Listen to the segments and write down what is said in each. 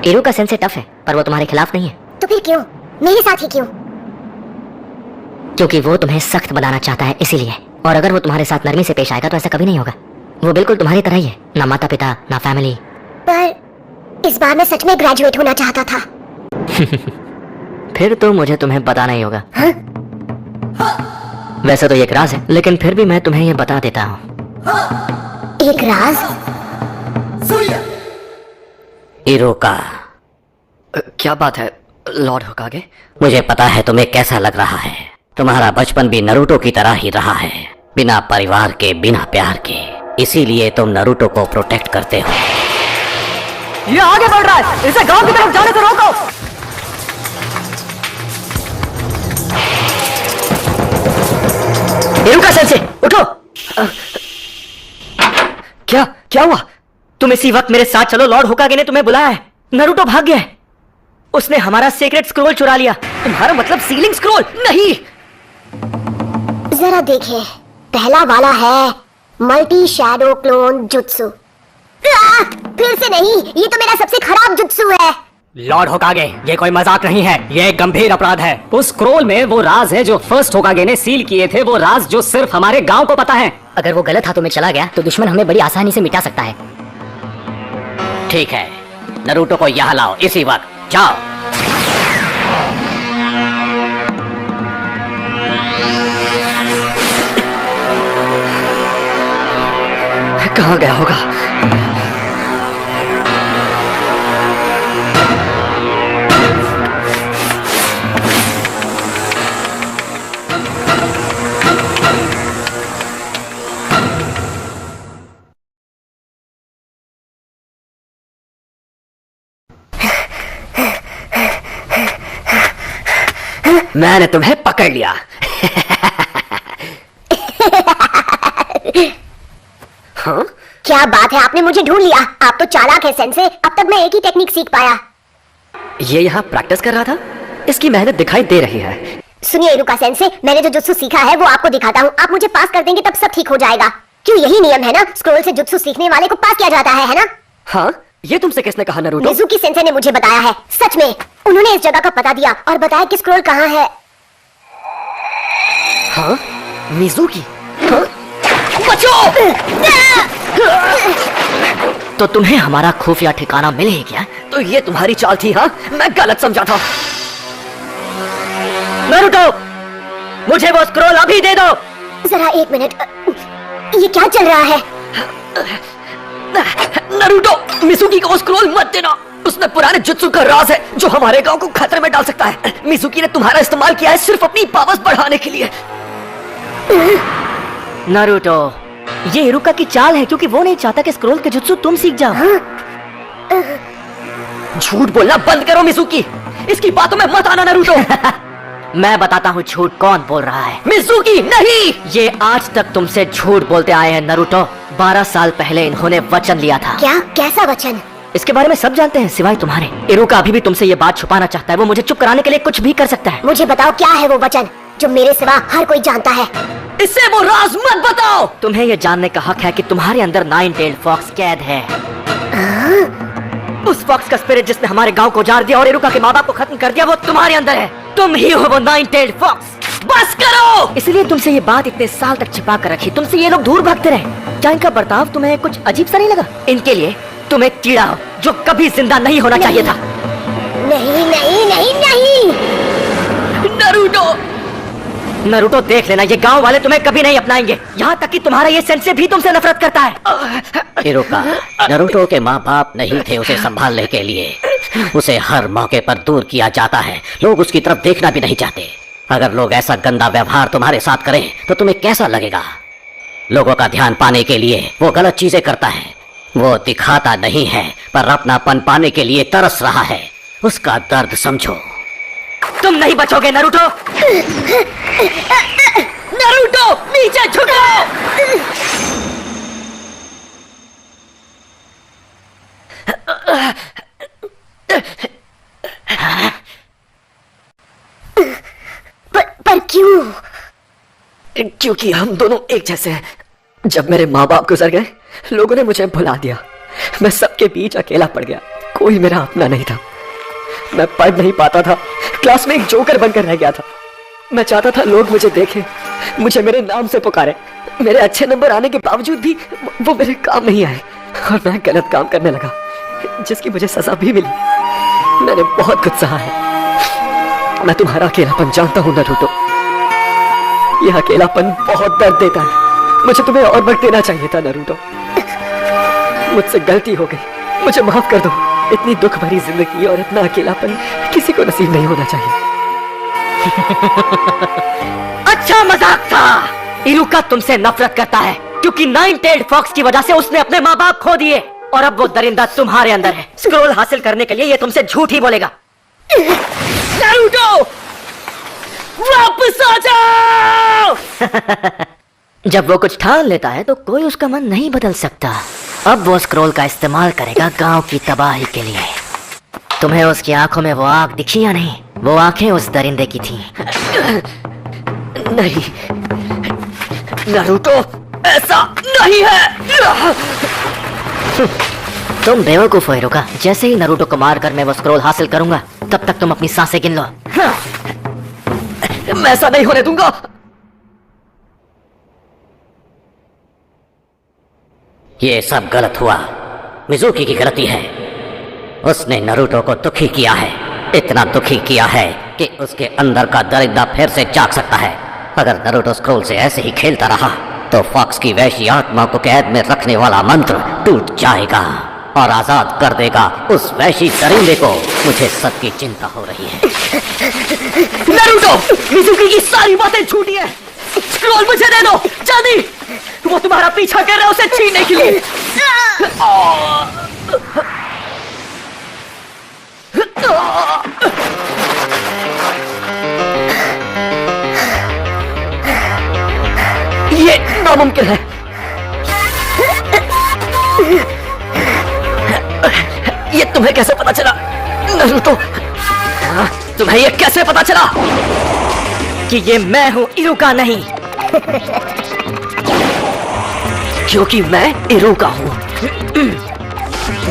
इरुका sense tough है, पर वो तुम्हारे खिलाफ नहीं है। तो फिर क्यों मेरे साथ ही क्यों? क्योंकि वो तुम्हें सख्त बनाना चाहता है, इसीलिए। और अगर वो तुम्हारे साथ नरमी से पेश आएगा तो ऐसा कभी नहीं होगा। वो बिल्कुल तुम्हारी तरह ही है, ना माता पिता ना फैमिली। पर इस बार मैं सच में ग्रेजुएट होना चाहता था। फिर तो मुझे तुम्हें बताना ही होगा। हाँ? वैसे तो ये एक राज है, लेकिन फिर भी मैं तुम्हें ये बता देता हूँ। एक राज? इरुका। क्या बात है लॉर्ड होकागे? मुझे पता है तुम्हें कैसा लग रहा है। तुम्हारा बचपन भी नरूटो की तरह ही रहा है, बिना परिवार के, बिना प्यार के। इसीलिए तुम नरूटो को प्रोटेक्ट करते हो। ये आगे बढ़ रहा है, इसे गांव की तरफ जाने से रोको। इरुका सेंसे, उठो। क्या क्या हुआ? तुम इसी वक्त मेरे साथ चलो, लॉर्ड होकागे ने तुम्हें बुलाया है। नरूटो भाग गया है, उसने हमारा सीक्रेट स्क्रोल चुरा लिया। तुम्हारा मतलब सीलिंग स्क्रोल? नहीं। जरा देखें, पहला वाला है मल्टी शैडो क्लोन जुत्सु। फिर से नहीं, ये तो मेरा सबसे खराब जुत्सु है। लॉर्ड होकागे, ये कोई मजाक नहीं है, ये एक गंभीर अपराध है। उस स्क्रोल में वो राज है जो फर्स्ट होकागे ने सील किए थे, वो राज जो सिर्फ हमारे गांव को पता है। अगर वो गलत हाथों में चला गया तो दुश्मन हमें बड़ी आसानी से मिटा सकता है। ठीक है, नरूटो को यहाँ लाओ इसी वक्त, जाओ। कहाँ गया होगा? मैंने तुम्हें पकड़ लिया। हाँ? क्या बात है, आपने मुझे ढूंढ लिया। आप तो चालाक है सेंसे। अब तक मैं एक ही टेक्निक सीख पाया। ये यहाँ प्रैक्टिस कर रहा था, इसकी मेहनत दिखाई दे रही है। सुनिए इरुका सेंसे, मैंने जो जुत्सु सीखा है वो आपको दिखाता हूँ। आप मुझे पास कर देंगे तब सब ठीक हो जाएगा। क्यों, यही नियम है ना? स्क्रोल से जुत्सु सीखने वाले को पास किया जाता है ना? हाँ, ये तुमसे किसने कहा नरूटो? मिजुकी सेंसे ने मुझे बताया है। सच में, उन्होंने इस जगह का पता दिया और बताया कि स्क्रोल कहाँ है। हाँ? मिजुकी? हाँ? बचो! तो तुम्हें हमारा खुफिया ठिकाना मिल ही गया? तो ये तुम्हारी चाल थी? हाँ, मैं गलत समझा था। नरूटो, मुझे वो स्क्रोल अभी दे दो। जरा एक मिनट, ये क्या चल रहा है? नरूटो, मिजुकी को स्क्रोल मत देना। उसमें पुराने जुत्सु का राज है जो हमारे गांव को खतरे में डाल सकता है। मिजुकी ने तुम्हारा इस्तेमाल किया है सिर्फ अपनी पावर्स बढ़ाने के लिए। नारुतो, ये इरुका की चाल है क्योंकि वो नहीं चाहता कि स्क्रोल के जुत्सु तुम सीख जाओ। झूठ बोलना बंद करो मिजुकी, इसकी बातों में मत आना नारुतो। मैं बताता हूँ झूठ कौन बोल रहा है। मिजुकी नहीं, ये आज तक तुमसे झूठ बोलते आए हैं नारुतो। 12 साल पहले इन्होंने वचन लिया था। क्या? कैसा वचन? इसके बारे में सब जानते हैं सिवाय तुम्हारे। इरुका अभी भी तुमसे ये बात छुपाना चाहता है। वो मुझे चुप कराने के लिए कुछ भी कर सकता है। मुझे बताओ क्या है वो वचन जो मेरे सिवा हर कोई जानता है। इससे वो राज मत बताओ। तुम्हें ये जानने का हक है कि तुम्हारे अंदर 9-tailed फॉक्स कैद है। उस फॉक्स का स्पिरिट जिसने हमारे गांव को उजाड़ दिया और इरुका के माँ बाप को खत्म कर दिया, वो तुम्हारे अंदर है। तुम ही हो वो 9-tailed फॉक्स। बस करो। इसलिए तुमसे ये बात इतने साल तक छिपा कर रखी। तुमसे ये लोग दूर भागते रहे। क्या इनका बर्ताव तुम्हें कुछ अजीब सा नहीं लगा? इनके लिए तुम एक कीड़ा हो जो कभी जिंदा नहीं होना चाहिए था। नहीं नहीं नहीं नहीं। नारुतो, नारुतो देख लेना, ये गांव वाले तुम्हें कभी नहीं अपनाएंगे। यहाँ तक कि तुम्हारा ये सेंसे भी तुमसे नफरत करता है। इरुका, नारुतो के माँ बाप नहीं थे उसे संभालने के लिए। उसे हर मौके पर दूर किया जाता है। लोग उसकी तरफ देखना भी नहीं चाहते। अगर लोग ऐसा गंदा व्यवहार तुम्हारे साथ करें तो तुम्हें कैसा लगेगा? लोगों का ध्यान पाने के लिए वो गलत चीजें करता है। वो दिखाता नहीं है पर अपनापन पाने के लिए तरस रहा है। उसका दर्द समझो। तुम नहीं बचोगे नारुतो। नारुतो, नीचे झुको। पर क्यों? क्योंकि हम दोनों एक जैसे हैं। जब मेरे माँ बाप गुजर गए, लोगों ने मुझे भुला दिया। मैं सबके बीच अकेला पड़ गया। कोई मेरा अपना नहीं था। मैं पढ़ नहीं पाता था, क्लास में एक जोकर बनकर रह गया था। मैं चाहता था लोग मुझे देखें, मुझे मेरे नाम से पुकारे। मेरे अच्छे नंबर आने के बावजूद भी वो मेरे काम नहीं आए और मैं गलत काम करने लगा, जिसकी मुझे सजा भी मिली। मैंने बहुत कुछ सहा है। मैं तुम्हारा अकेलापन जानता हूं नरूटो। यह अकेलापन बहुत दर्द देता है। मुझे तुम्हें और वक्त देना चाहिए था नरूटो। मुझसे गलती हो गई, मुझे माफ कर दो। इतनी दुख भरी जिंदगी और इतना अकेलापन किसी को नसीब नहीं होना चाहिए। अच्छा मजाक था। इरुका तुमसे नफरत करता है क्योंकि नाइन टेल्ड फॉक्स की वजह से उसने अपने माँ बाप खो दिए और अब वो दरिंदा तुम्हारे अंदर है। स्क्रोल हासिल करने के लिए ये तुमसे झूठ ही बोलेगा। नारुतो, वापस आ जाओ। जब वो कुछ ठान लेता है तो कोई उसका मन नहीं बदल सकता। अब वो स्क्रोल का इस्तेमाल करेगा गांव की तबाही के लिए। तुम्हें उसकी आंखों में वो आग दिखी या नहीं? वो आंखें उस दरिंदे की थीं। नहीं नारुतो, ऐसा नहीं है। तुम बेवकूफ हो इरुका। जैसे ही नारुतो को मारकर मैं वो स्क्रोल हासिल करूंगा, तब तक तुम अपनी सांसें गिन लो। मैं ऐसा नहीं होने दूंगा। ये सब गलत हुआ। मिजुकी की गलती है। उसने नारुतो को दुखी किया है, इतना दुखी किया है कि उसके अंदर का दरिंदा फिर से जाग सकता है। अगर नारुतो स्क्रोल से ऐसे ही खेलता रहा तो फॉक्स की वैशी आत्मा को कैद में रखने वाला मंत्र टूट जाएगा और आजाद कर देगा उस वैशी दरिंदे को। मुझे सबकी चिंता हो रही है। नारुतो, मिजुकी की सारी बातें झूठी है। स्क्रोल मुझे दे दो जल्दी। वो तुम्हारा पीछा कर रहा है उसे छीनने के लिए। ये नामुमकिन है। ये तुम्हें कैसे पता चला नारुतो? तुम्हें ये कैसे पता चला कि ये मैं हूं, इरुका नहीं? क्योंकि मैं इरुका हूं।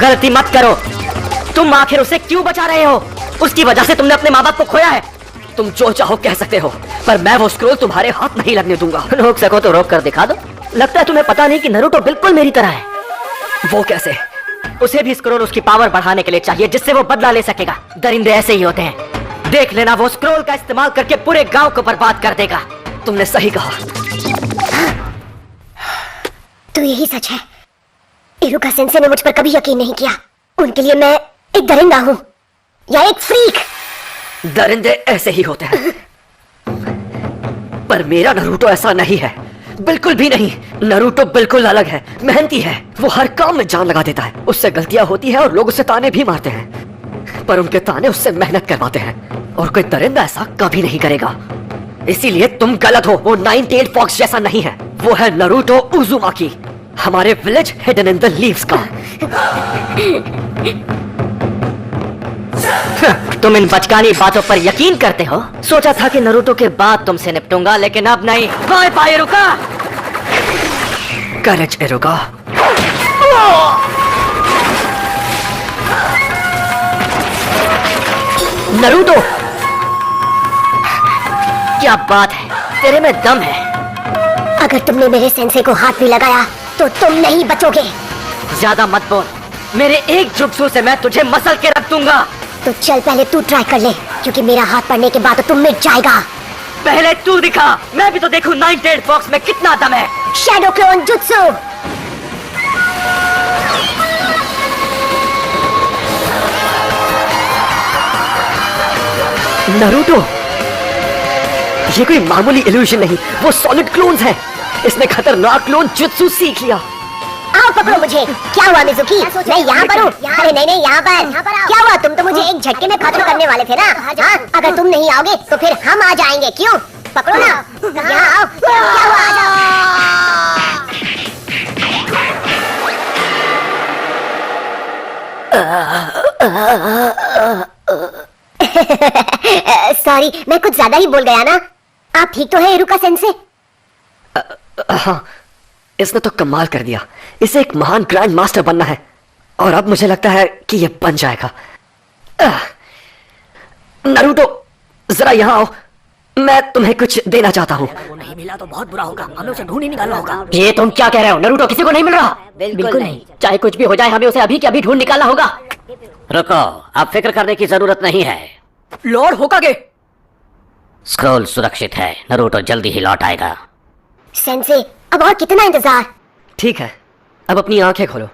गलती मत करो। तुम आखिर उसे क्यों बचा रहे हो? उसकी वजह से तुमने अपने माँ बाप को खोया है। तुम जो चाहो कह सकते हो, पर मैं वो स्क्रोल तुम्हारे हाथ नहीं लगने दूंगा। रोक सको तो रोक कर दिखा दो। लगता है तुम्हें पता नहीं कि नारुतो बिल्कुल मेरी तरह है। वो कैसे? उसे भी स्क्रोल उसकी पावर बढ़ाने के लिए चाहिए, जिससे वो बदला ले सकेगा। दरिंदे ऐसे ही होते हैं। देख लेना, वो स्क्रोल का इस्तेमाल करके पूरे गांव को बर्बाद कर देगा। तुमने सही कहा। तो यही सच है। इरुका सेंसे ने मुझ पर कभी यकीन नहीं किया। उनके लिए मैं एक दरिंदा हूं या एक फ्रीक। दरिंदे ऐसे ही होते हैं, पर मेरा नारुतो ऐसा नहीं है, बिल्कुल भी नहीं। नारुतो बिल्कुल अलग है, मेहनती है। वो हर काम में जान लगा देता है। उससे गलतियां होती है और लोग उसे ताने भी मारते हैं, पर उनके ताने उससे मेहनत करवाते हैं और कोई दरिंदा ऐसा कभी नहीं करेगा। इसीलिए तुम गलत हो। वो नाइन टेल्ड फॉक्स जैसा नहीं है। वो है नारुतो उजुमाकी, हमारे village hidden in the leaves का। तुम इन बचकानी बातों पर यकीन करते हो? सोचा था कि नारुतो के बाद तुमसे निपटूंगा, लेकिन अब नहीं। Bye bye Iruka. Courage Iruka. Naruto, क्या बात है, तेरे में दम है। अगर तुमने मेरे सेंसे को हाथ भी लगाया तो तुम नहीं बचोगे। ज्यादा मत बोल। मेरे एक जुत्सु से मैं तुझे मसल के रख दूंगा। तो चल पहले तू ट्राई कर ले, क्योंकि मेरा हाथ पड़ने के बाद तो तुम मिट जाएगा। पहले तू दिखा, मैं भी तो देखूं नाइन टेल्ड फॉक्स में कितना दम है। Shadow clone jutsu. नारुतो, ये कोई मामूली इल्यूजन नहीं, वो सॉलिड क्लोन्स हैं। इसने खतरनाक क्लोन जुत्सु सीख लिया। आओ पकड़ो मुझे। क्या हुआ मिजुकी? मैं यहाँ पर हूँ। अरे नहीं नहीं, यहाँ पर। क्या हुआ? तुम तो मुझे एक झटके में खत्म करने वाले थे ना। हाँ, अगर तुम नहीं आओगे तो फिर हम आ जाएंगे। क्यों? पकड़ो ना, यहाँ आओ। क्या हुआ? आ जाओ। सॉरी, मैं कुछ ज्यादा ही बोल गया ना। आप ठीक तो है इरुका सेंसे? हाँ, इसने तो कमाल कर दिया। इसे एक महान ग्रैंड मास्टर बनना है और अब मुझे लगता है कि ये बन जाएगा। नारुतो, जरा यहाँ आओ, मैं तुम्हें कुछ देना चाहता हूँ। वो नहीं मिला तो बहुत बुरा होगा, हमें उसे ढूंढ ही निकालना होगा। ये तुम क्या कह रहे हो? नारुतो किसी को नहीं मिल रहा? बिल्कुल नहीं। चाहे कुछ भी हो जाए, हमें उसे अभी के अभी ढूंढ निकालना होगा। रुको, अब फिक्र करने की जरूरत नहीं है। लॉर्ड होकागे, स्क्रोल सुरक्षित है, नारुतो जल्दी ही लौट आएगा। सेंसे, अब और कितना इंतजार? ठीक है, अब अपनी आंखें खोलो।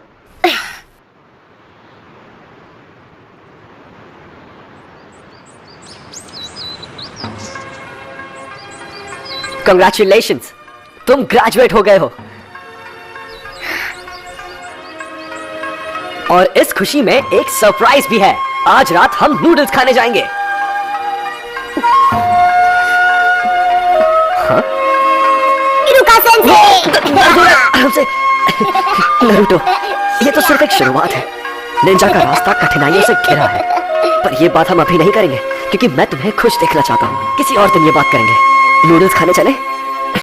कंग्रेचुलेशंस, तुम ग्रेजुएट हो गए हो। और इस खुशी में एक सरप्राइज भी है। आज रात हम नूडल्स खाने जाएंगे। हाँ? इरुका सेंसे! नारुतो, ये तो सिर्फ एक शुरुआत है। निंजा का रास्ता कठिनाइयों से घिरा है, पर ये बात हम अभी नहीं करेंगे, क्योंकि मैं तुम्हें खुश देखना चाहता हूँ। किसी और दिन ये बात करेंगे। नूडल्स खाने चले?